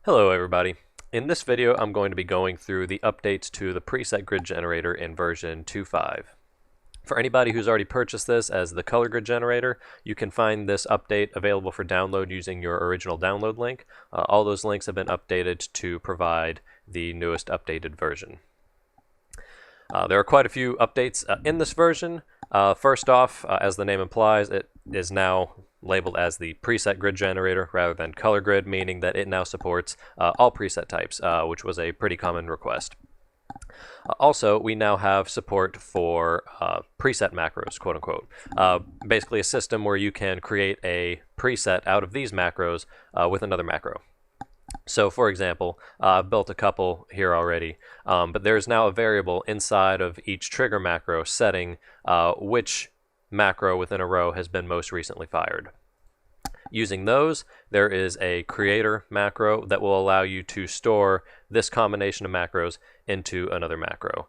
Hello everybody. In this video I'm going to be going through the updates to the preset grid generator in version 2.5. For anybody who's already purchased this as the color grid generator, you can find this update available for download using your original download link. All those links have been updated to provide the newest updated version. There are quite a few updates in this version. First off, as the name implies, it is now labeled as the preset grid generator rather than color grid, meaning that it now supports all preset types, which was a pretty common request. Also, we now have support for preset macros, quote unquote. Basically a system where you can create a preset out of these macros with another macro. So for example, I've built a couple here already, but there's now a variable inside of each trigger macro setting which macro within a row has been most recently fired. Using those, there is a creator macro that will allow you to store this combination of macros into another macro.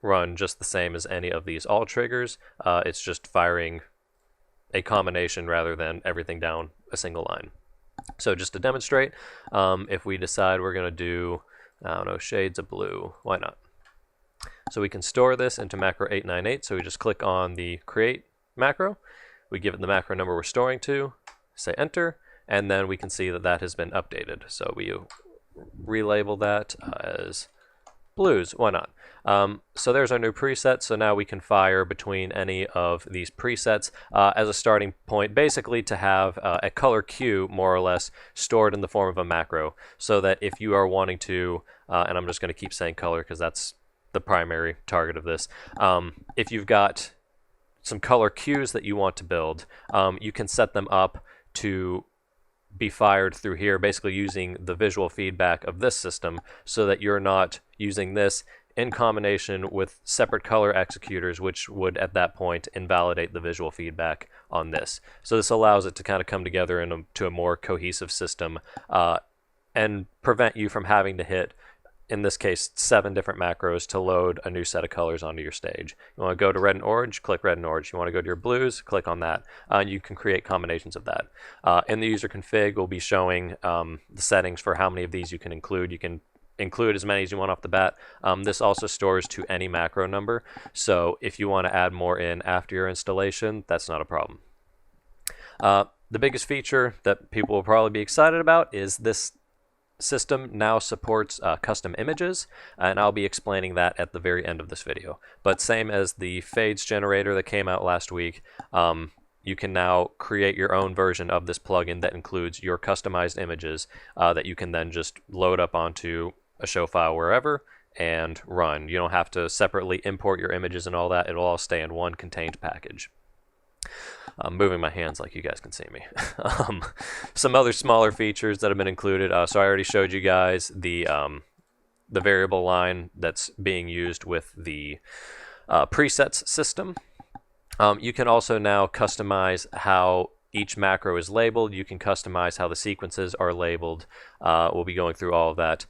Run just the same as any of these all triggers. It's just firing a combination rather than everything down a single line. So just to demonstrate, if we decide we're going to do, I don't know, shades of blue, why not? So we can store this into macro 898, so we just click on the create macro, we give it the macro number we're storing to, say enter, and then we can see that that has been updated. So we relabel that as blues, why not? So there's our new preset, so now we can fire between any of these presets as a starting point, basically to have a color queue, more or less, stored in the form of a macro, so that if you are wanting to, and I'm just going to keep saying color because that's the primary target of this, if you've got some color cues that you want to build, you can set them up to be fired through here, basically using the visual feedback of this system, so that you're not using this in combination with separate color executors, which would at that point invalidate the visual feedback on this. So this allows it to kind of come together into a more cohesive system and prevent you from having to hit, in this case, 7 different macros to load a new set of colors onto your stage. You want to go to red and orange, click red and orange. You want to go to your blues, click on that. You can create combinations of that. In the user config, we'll be showing the settings for how many of these you can include. You can include as many as you want off the bat. This also stores to any macro number, so if you want to add more in after your installation, that's not a problem. The biggest feature that people will probably be excited about is this system now supports custom images, and I'll be explaining that at the very end of this video. But same as the fades generator that came out last week, you can now create your own version of this plugin that includes your customized images that you can then just load up onto a show file wherever and run. You don't have to separately import your images and all that. It'll all stay in one contained package. I'm moving my hands like you guys can see me. Some other smaller features that have been included. So I already showed you guys the variable line that's being used with the presets system. You can also now customize how each macro is labeled. You can customize how the sequences are labeled. We'll be going through all of that.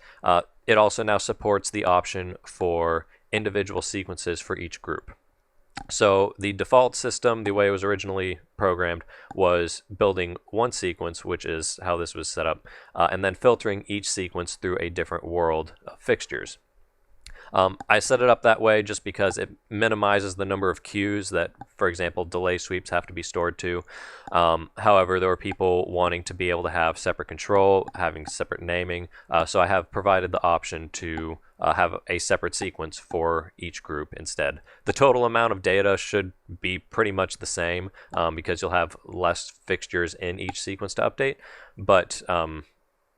It also now supports the option for individual sequences for each group. So the default system, the way it was originally programmed, was building one sequence, which is how this was set up, and then filtering each sequence through a different world of fixtures. I set it up that way just because it minimizes the number of queues that, for example, delay sweeps have to be stored to. However, there were people wanting to be able to have separate control, having separate naming, so I have provided the option to have a separate sequence for each group instead. The total amount of data should be pretty much the same because you'll have less fixtures in each sequence to update, but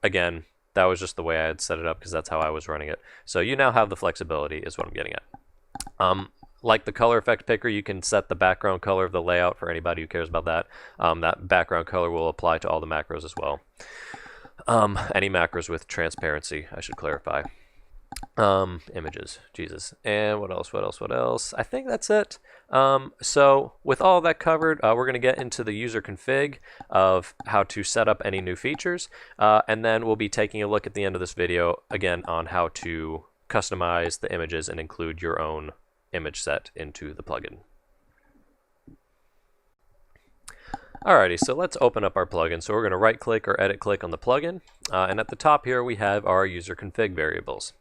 again, that was just the way I had set it up because that's how I was running it. So you now have the flexibility is what I'm getting at. Like the color effect picker, you can set the background color of the layout for anybody who cares about that. That background color will apply to all the macros as well. Any macros with transparency, I should clarify. Images, Jesus. And what else? I think that's it. So with all that covered, we're going to get into the user config of how to set up any new features, and then we'll be taking a look at the end of this video again on how to customize the images and include your own image set into the plugin. Alrighty, so let's open up our plugin. So we're going to right click or edit click on the plugin, and at the top here we have our user config variables.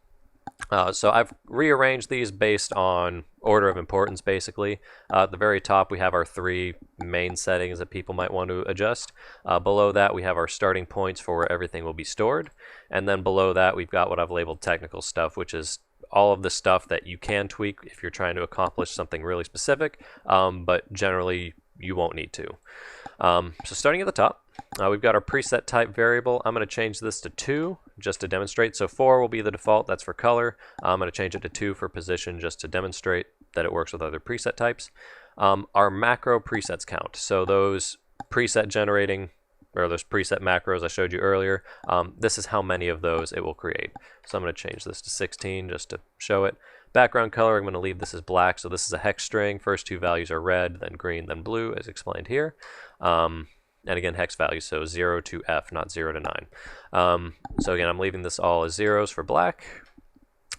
So I've rearranged these based on order of importance, basically. At the very top we have our 3 main settings that people might want to adjust. Below that we have our starting points for where everything will be stored, and then below that we've got what I've labeled technical stuff, which is all of the stuff that you can tweak if you're trying to accomplish something really specific, but generally you won't need to. So starting at the top, we've got our preset type variable. I'm going to change this to 2 just to demonstrate. So 4 will be the default, that's for color. I'm going to change it to 2 for position just to demonstrate that it works with other preset types. Our macro presets count, so those preset generating, or those preset macros I showed you earlier, this is how many of those it will create. So I'm going to change this to 16 just to show it. Background color, I'm going to leave this as black, so this is a hex string. First 2 values are red, then green, then blue, as explained here. And again, hex values, so 0 to F, not 0 to 9. So again, I'm leaving this all as zeros for black.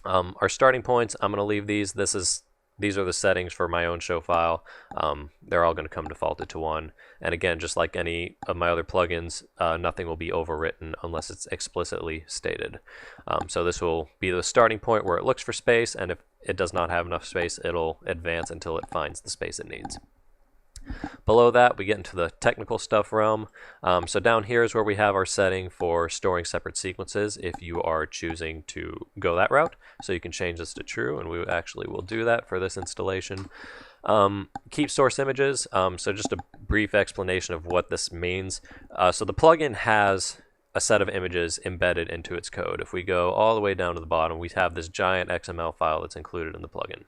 Our starting points, I'm going to leave these. These are the settings for my own show file. They're all going to come defaulted to 1. And again, just like any of my other plugins, nothing will be overwritten unless it's explicitly stated. So this will be the starting point where it looks for space, and if it does not have enough space, it'll advance until it finds the space it needs. Below that, we get into the technical stuff realm. So down here is where we have our setting for storing separate sequences if you are choosing to go that route. So you can change this to true, and we actually will do that for this installation. Keep source images. So just a brief explanation of what this means. So the plugin has a set of images embedded into its code. If we go all the way down to the bottom, we have this giant XML file that's included in the plugin.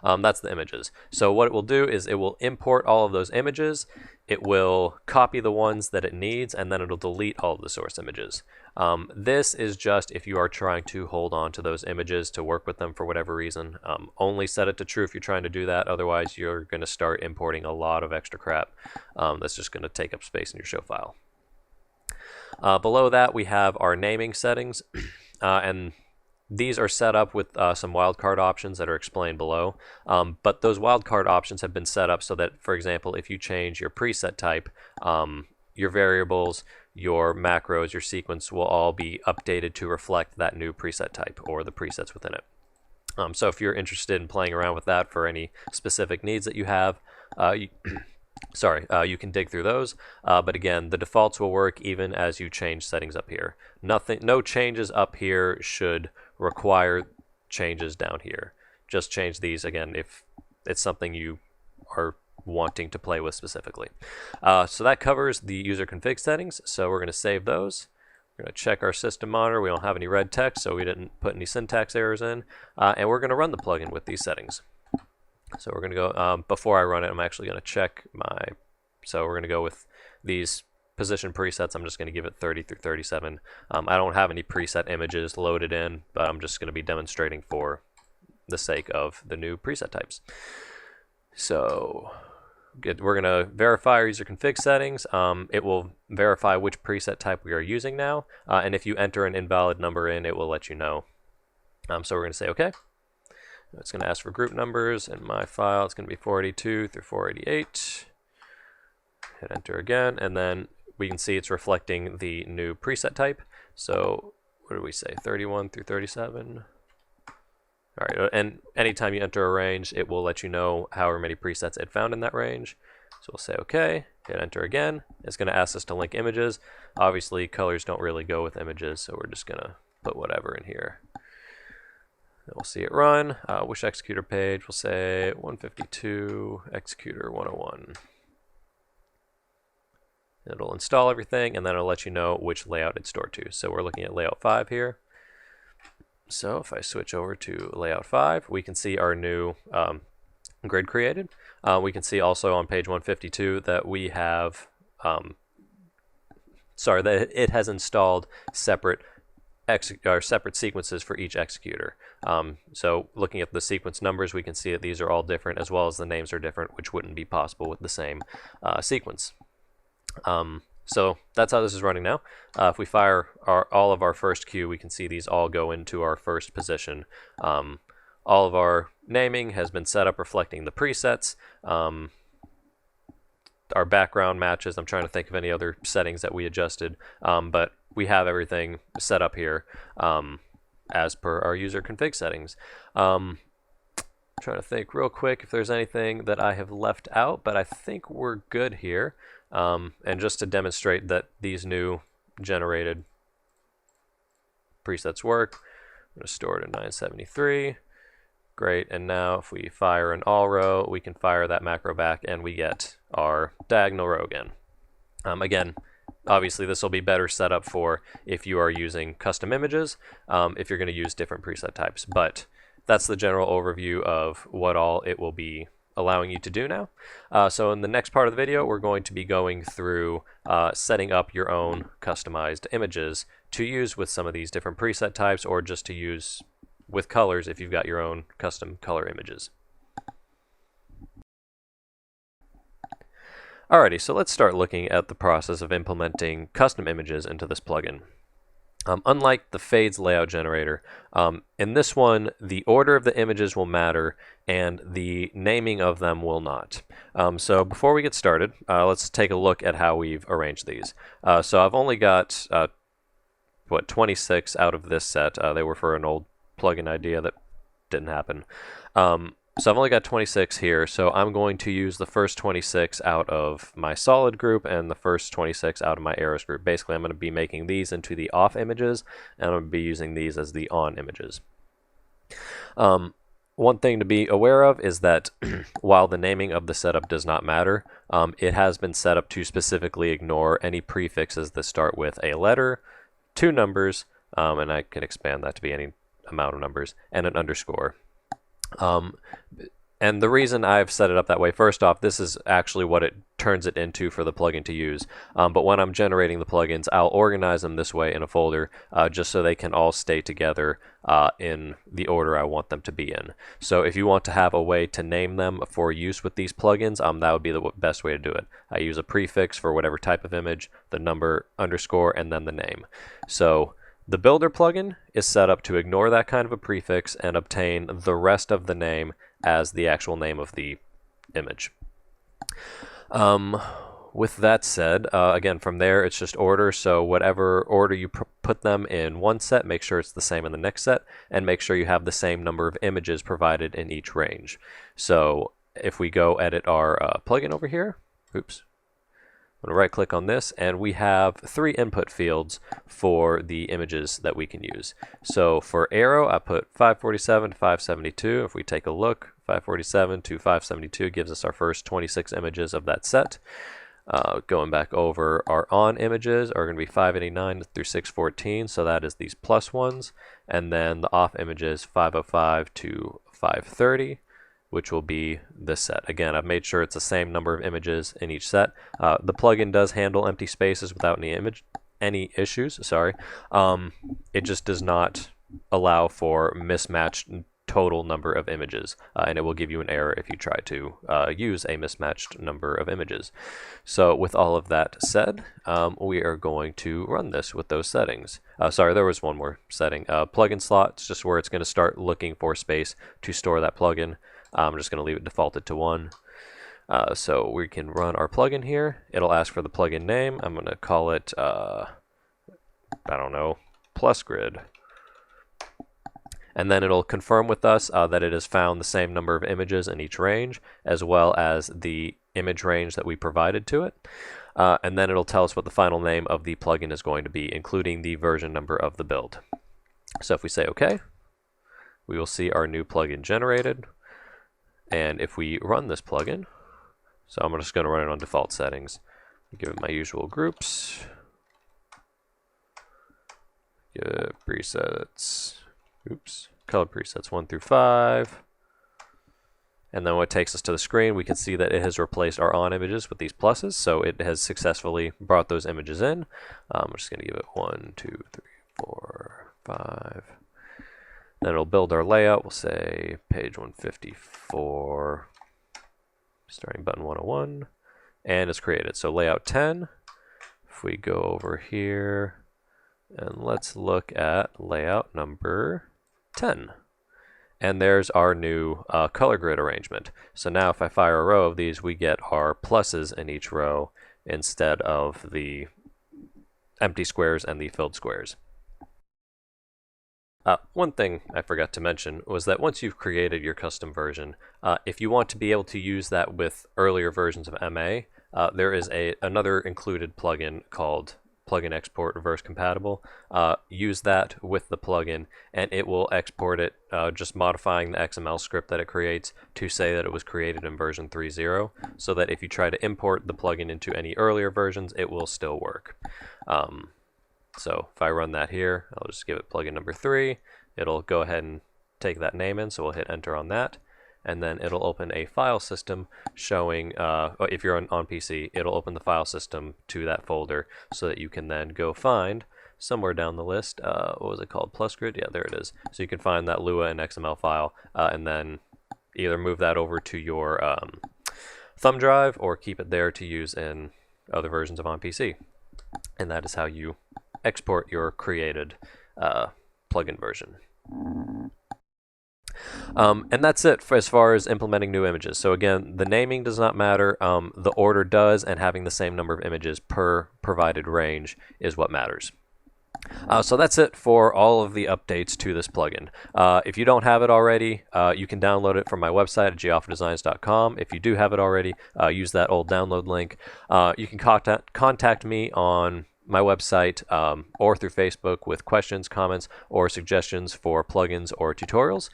That's the images. So what it will do is it will import all of those images, it will copy the ones that it needs, and then it'll delete all of the source images. This is just if you are trying to hold on to those images to work with them for whatever reason. Only set it to true if you're trying to do that, otherwise you're going to start importing a lot of extra crap that's just going to take up space in your show file. Below that we have our naming settings, and these are set up with some wildcard options that are explained below, but those wildcard options have been set up so that, for example, if you change your preset type, your variables, your macros, your sequence will all be updated to reflect that new preset type or the presets within it. So if you're interested in playing around with that for any specific needs that you have, you can dig through those, but again, the defaults will work even as you change settings up here. No changes up here should require changes down here. Just change these again if it's something you are wanting to play with specifically. So that covers the user config settings, so we're going to save those. We're going to check our system monitor. We don't have any red text, so we didn't put any syntax errors in, and we're going to run the plugin with these settings. So we're going to go, before I run it, I'm actually going to check so we're going to go with these position presets. I'm just going to give it 30 through 37. I don't have any preset images loaded in, but I'm just going to be demonstrating for the sake of the new preset types. So we're going to verify our user config settings. It will verify which preset type we are using now, and if you enter an invalid number in, it will let you know. So we're going to say OK. It's going to ask for group numbers. In my file, it's going to be 482 through 488. Hit enter again, and then we can see it's reflecting the new preset type. So what do we say, 31 through 37? All right, and anytime you enter a range, it will let you know however many presets it found in that range. So we'll say OK, hit enter again. It's going to ask us to link images. Obviously, colors don't really go with images, so we're just going to put whatever in here. We'll see it run. Which executor page? We'll say 152, executor 101. It'll install everything, and then it'll let you know which layout it's stored to. So we're looking at layout 5 here. So if I switch over to layout 5, we can see our new grid created. We can see also on page 152 that we have, that it has installed separate sequences for each executor. So looking at the sequence numbers, we can see that these are all different, as well as the names are different, which wouldn't be possible with the same sequence. So that's how this is running now. If we fire all of our first queue, we can see these all go into our first position. All of our naming has been set up reflecting the presets. our background matches. I'm trying to think of any other settings that we adjusted, but we have everything set up here as per our user config settings. Trying to think real quick if there's anything that I have left out, but I think we're good here. And just to demonstrate that these new generated presets work, I'm going to store it in 973. Great, and now if we fire an all row, we can fire that macro back and we get our diagonal row again. Again, obviously this will be better set up for if you are using custom images, if you're going to use different preset types, but that's the general overview of what all it will be allowing you to do now. So in the next part of the video, we're going to be going through setting up your own customized images to use with some of these different preset types, or just to use with colors if you've got your own custom color images. Alrighty, so let's start looking at the process of implementing custom images into this plugin. Unlike the fades layout generator, in this one, the order of the images will matter and the naming of them will not. So before we get started, let's take a look at how we've arranged these. So I've only got 26 out of this set. They were for an old plugin idea that didn't happen. So I've only got 26 here, so I'm going to use the first 26 out of my solid group and the first 26 out of my arrows group. Basically, I'm going to be making these into the off images, and I'm going to be using these as the on images. One thing to be aware of is that while the naming of the setup does not matter, it has been set up to specifically ignore any prefixes that start with a letter, 2 numbers, and I can expand that to be any amount of numbers, and an underscore. And the reason I've set it up that way, first off, this is actually what it turns it into for the plugin to use. But when I'm generating the plugins, I'll organize them this way in a folder just so they can all stay together in the order I want them to be in. So if you want to have a way to name them for use with these plugins, that would be the best way to do it. I use a prefix for whatever type of image, the number, underscore, and then the name. So the Builder plugin is set up to ignore that kind of a prefix and obtain the rest of the name as the actual name of the image. With that said, again, from there it's just order, so whatever order you put them in one set, make sure it's the same in the next set, and make sure you have the same number of images provided in each range. So if we go edit our plugin over here, oops. I'm going to right click on this, and we have 3 input fields for the images that we can use. So for arrow, I put 547 to 572. If we take a look, 547 to 572 gives us our first 26 images of that set. Going back over, our on images are going to be 589 through 614, so that is these plus ones. And then the off images, 505 to 530. Which will be this set. Again, I've made sure it's the same number of images in each set. The plugin does handle empty spaces without any issues. Sorry, it just does not allow for mismatched total number of images, and it will give you an error if you try to use a mismatched number of images. So with all of that said, we are going to run this with those settings. Sorry, there was one more setting. Plugin slot, it's just where it's going to start looking for space to store that plugin. I'm just going to leave it defaulted to 1. So we can run our plugin here. It'll ask for the plugin name. I'm going to call it, I don't know, PlusGrid. And then it'll confirm with us that it has found the same number of images in each range, as well as the image range that we provided to it. And then it'll tell us what the final name of the plugin is going to be, including the version number of the build. So if we say OK, we will see our new plugin generated. And if we run this plugin, so I'm just going to run it on default settings. Give it my usual groups. Give it presets. Oops. Color presets 1 through 5. And then when it takes us to the screen, we can see that it has replaced our on images with these pluses. So it has successfully brought those images in. I'm just going to give it 1, 2, 3, 4, 5. Then it'll build our layout. We'll say page 154, starting button 101, and it's created. So layout 10. If we go over here, and let's look at layout number 10. And there's our new color grid arrangement. So now if I fire a row of these, we get our pluses in each row instead of the empty squares and the filled squares. One thing I forgot to mention was that once you've created your custom version, if you want to be able to use that with earlier versions of MA, there is another included plugin called Plugin Export Reverse Compatible. Use that with the plugin, and it will export it, just modifying the XML script that it creates to say that it was created in version 3.0, so that if you try to import the plugin into any earlier versions, it will still work. So if I run that here, I'll just give it plugin number 3. It'll go ahead and take that name in, so we'll hit enter on that. And then it'll open a file system showing, if you're on PC, it'll open the file system to that folder so that you can then go find somewhere down the list, what was it called, PlusGrid? Yeah, there it is. So you can find that Lua and XML file and then either move that over to your thumb drive or keep it there to use in other versions of on PC. And that is how you export your created plugin version. And that's it for as far as implementing new images. So again, the naming does not matter, the order does, and having the same number of images per provided range is what matters. So that's it for all of the updates to this plugin. If you don't have it already, you can download it from my website at geoffdesigns.com. If you do have it already, use that old download link. You can contact me on my website or through Facebook with questions, comments, or suggestions for plugins or tutorials.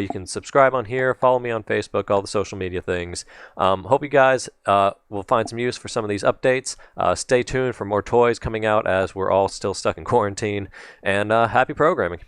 You can subscribe on here, follow me on Facebook, all the social media things. Hope you guys will find some use for some of these updates. Stay tuned for more toys coming out as we're all still stuck in quarantine, and happy programming.